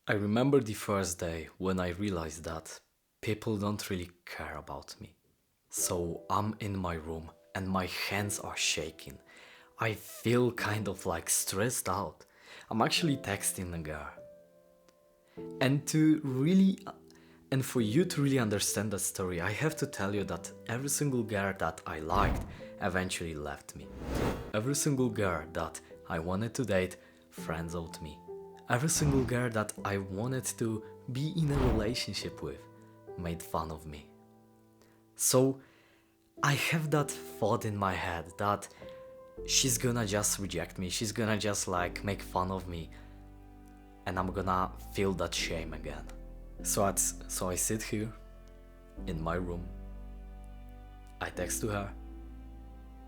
I remember the first day when I realized that people don't really care about me. So I'm in my room and my hands are shaking. I feel kind of like stressed out. I'm actually texting a girl. And to really and for you to really understand that story, I have to tell you that every single girl that I liked eventually left me. Every single girl that I wanted to date friendzoned me. Every single girl that I wanted to be in a relationship with made fun of me. So I have that thought in my head that she's gonna just reject me, she's gonna just like make fun of me, and I'm gonna feel that shame again. So I sit here in my room, I text to her,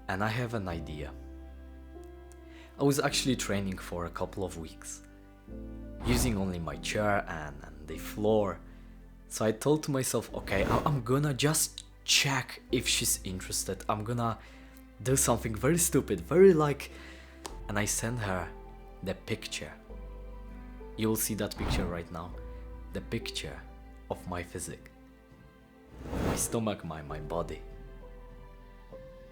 and I have an idea. I was actually training for a couple of weeks, using only my chair and the floor. So I told to myself, okay, I'm gonna just check if she's interested. I'm gonna do something very stupid, very like. And I sent her the picture. You will see that picture right now. The picture of my physique, my stomach, my body.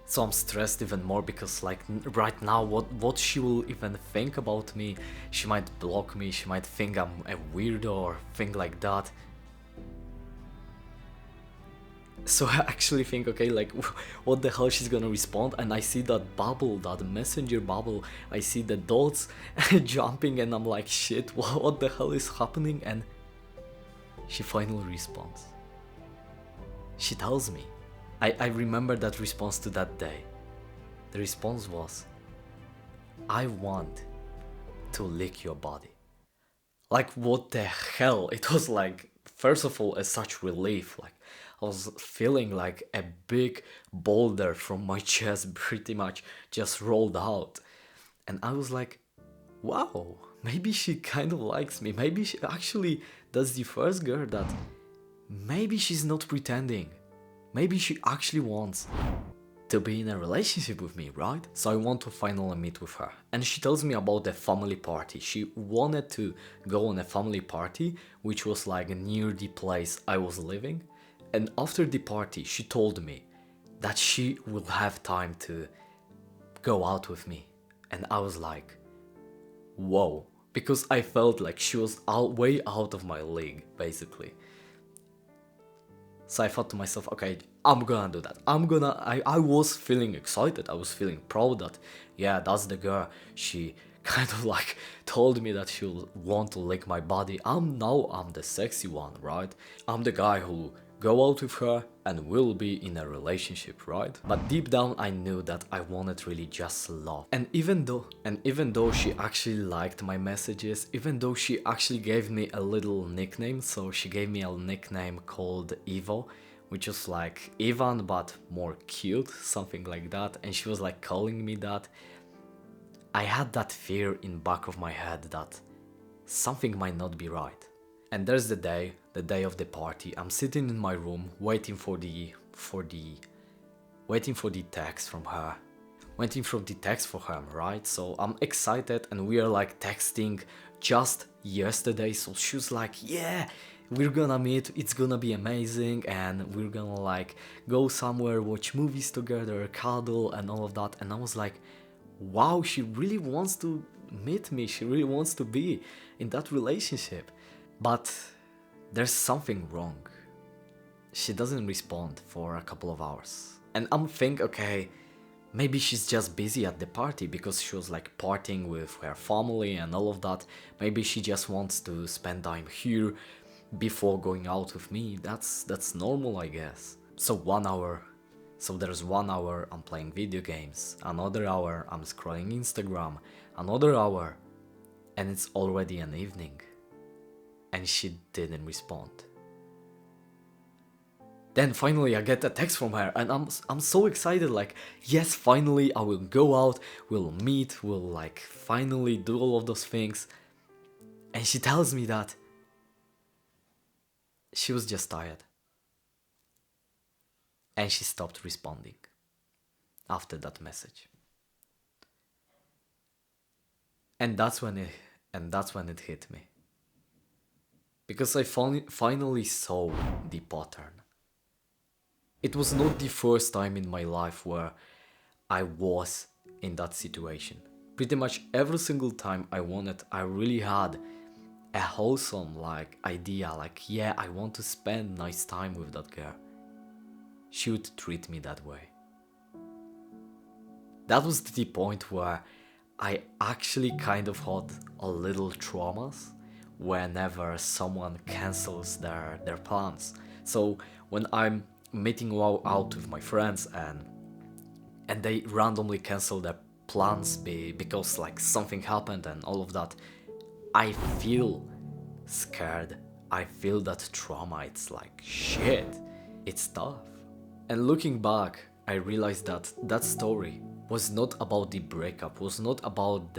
So I'm stressed even more because like right now what she will even think about me. She might block me, she might think I'm a weirdo or thing like that. So I actually think, okay, like what the hell she's gonna respond, and I see that bubble, that messenger bubble, I see the dots jumping, and I'm like, shit, what the hell is happening? And she finally responds. She tells me. I remember that response to that day. The response was, I want to lick your body. Like, what the hell? It was like, first of all, a such relief. Like, I was feeling like a big boulder from my chest pretty much just rolled out. And I was like, wow, maybe she kind of likes me. Maybe she actually, that's the first girl that maybe she's not pretending. Maybe she actually wants to be in a relationship with me, right? So I want to finally meet with her. And she tells me about the family party. She wanted to go on a family party, which was like near the place I was living. And after the party, she told me that she will have time to go out with me. And I was like, whoa. Because I felt like she was way out of my league, basically. So I thought to myself, okay, I'm gonna do that. I was feeling excited. I was feeling proud that, yeah, that's the girl. She kind of like told me that she'll want to lick my body. I'm the sexy one, right? I'm the guy who go out with her and will be in a relationship, right? But deep down I knew that I wanted really just love. And even though she actually liked my messages, even though she actually gave me a little nickname, so she gave me a nickname called Evo, which was like Iwan but more cute, something like that, and she was like calling me that. I had that fear in back of my head that something might not be right. And there's the day of the party. I'm sitting in my room waiting for the text from her. Waiting for the text for her, right? So I'm excited and we are like texting just yesterday. So she was like, yeah, we're gonna meet, it's gonna be amazing, and we're gonna like go somewhere, watch movies together, cuddle and all of that. And I was like, wow, she really wants to meet me, she really wants to be in that relationship. But there's something wrong. She doesn't respond for a couple of hours. And I'm thinking, okay, maybe she's just busy at the party because she was like partying with her family and all of that. Maybe she just wants to spend time here before going out with me. That's normal, I guess. So there's 1 hour I'm playing video games, another hour I'm scrolling Instagram, another hour, and it's already an evening. And she didn't respond. Then finally I get a text from her and I'm so excited, like, yes, finally I will go out, we'll meet, we'll like finally do all of those things. And she tells me that she was just tired. And she stopped responding after that message. And that's when it hit me. because I finally saw the pattern. It was not the first time in my life where I was in that situation. Pretty much every single time I really had a wholesome idea, yeah, I want to spend nice time with that girl. She would treat me that way. That was the point where I actually kind of had a little traumas whenever someone cancels their plans. So when I'm meeting out with my friends and they randomly cancel their plans because something happened and all of that, I feel scared. I feel that trauma. It's like shit. It's tough. And looking back, I realized that that story was not about the breakup, was not about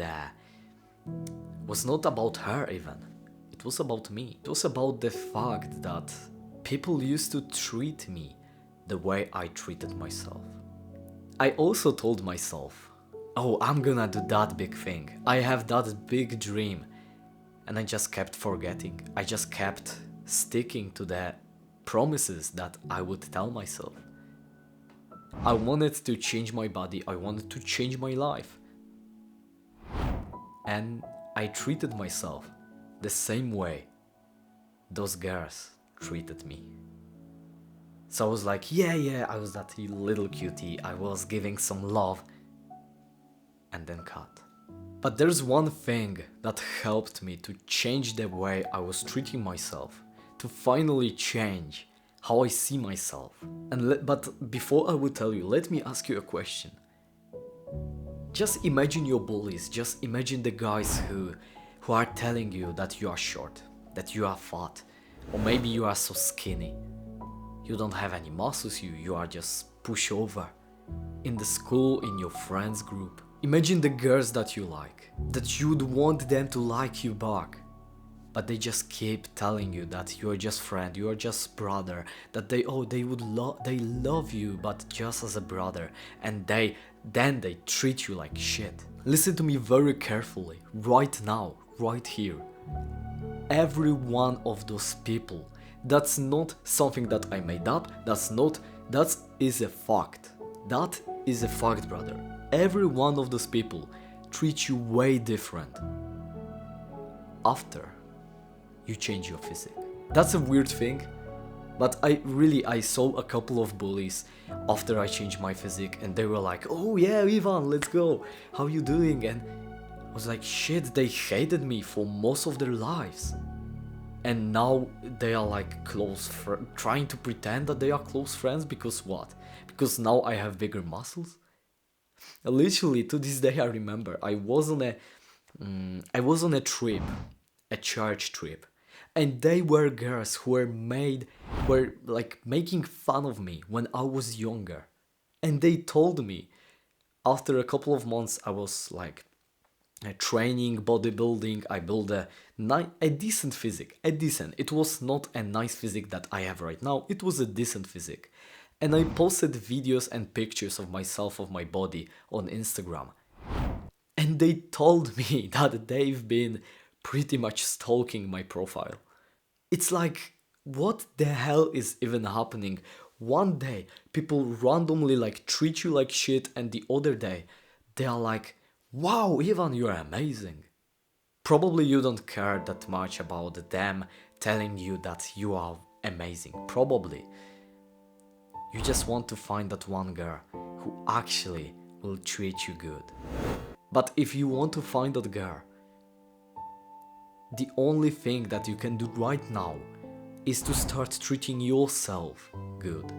her even. It was about me. It was about the fact that people used to treat me the way I treated myself. I also told myself, oh, I'm gonna do that big thing. I have that big dream. And I just kept forgetting. I just kept sticking to the promises that I would tell myself. I wanted to change my body. I wanted to change my life. And I treated myself the same way those girls treated me. So I was like, yeah, I was that little cutie. I was giving some love. And then cut. But there's one thing that helped me to change the way I was treating myself, to finally change how I see myself. But before I will tell you, let me ask you a question. Just imagine your bullies, just imagine the guys who are telling you that you are short, that you are fat, or maybe you are so skinny. You don't have any muscles, you are just pushover. In the school, in your friends group. Imagine the girls that you like, that you'd want them to like you back. But they just keep telling you that you are just friend, you are just brother, that they love you but just as a brother, and then they treat you like shit. Listen to me very carefully, right now, right here. Every one of those people, that's not something that I made up, that is a fact. That is a fact, brother. Every one of those people treat you way different after you change your physique. That's a weird thing, but I saw a couple of bullies after I changed my physique and they were like, oh yeah, Ivan, let's go, how you doing? And I was like, shit, they hated me for most of their lives. And now they are like trying to pretend that they are close friends because what? Because now I have bigger muscles? Literally, to this day I remember I was on a trip, a church trip, and they were girls who were like making fun of me when I was younger. And they told me after a couple of months I was like training, bodybuilding, I built a decent physique, it was not a nice physique that I have right now, it was a decent physique. And I posted videos and pictures of myself, of my body on Instagram. And they told me that they've been pretty much stalking my profile. It's like, what the hell is even happening? One day, people randomly treat you like shit, and the other day, they are like, wow, Ivan, you're amazing. Probably you don't care that much about them telling you that you are amazing. Probably. You just want to find that one girl who actually will treat you good. But if you want to find that girl, the only thing that you can do right now is to start treating yourself good.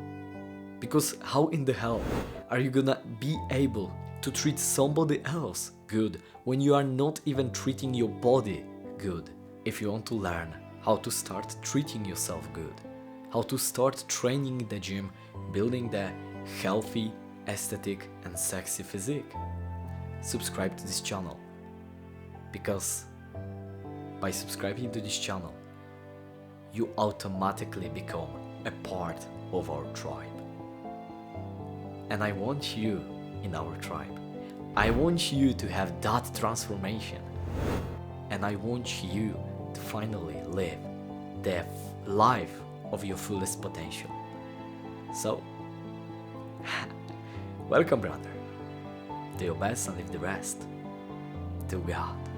Because how in the hell are you gonna be able to treat somebody else good when you are not even treating your body good? If you want to learn how to start treating yourself good, how to start training in the gym, building the healthy, aesthetic and sexy physique, subscribe to this channel. Because by subscribing to this channel, you automatically become a part of our tribe. And I want you in our tribe. I want you to have that transformation. And I want you to finally live the life of your fullest potential. So, welcome, brother. Do your best and leave the rest to God.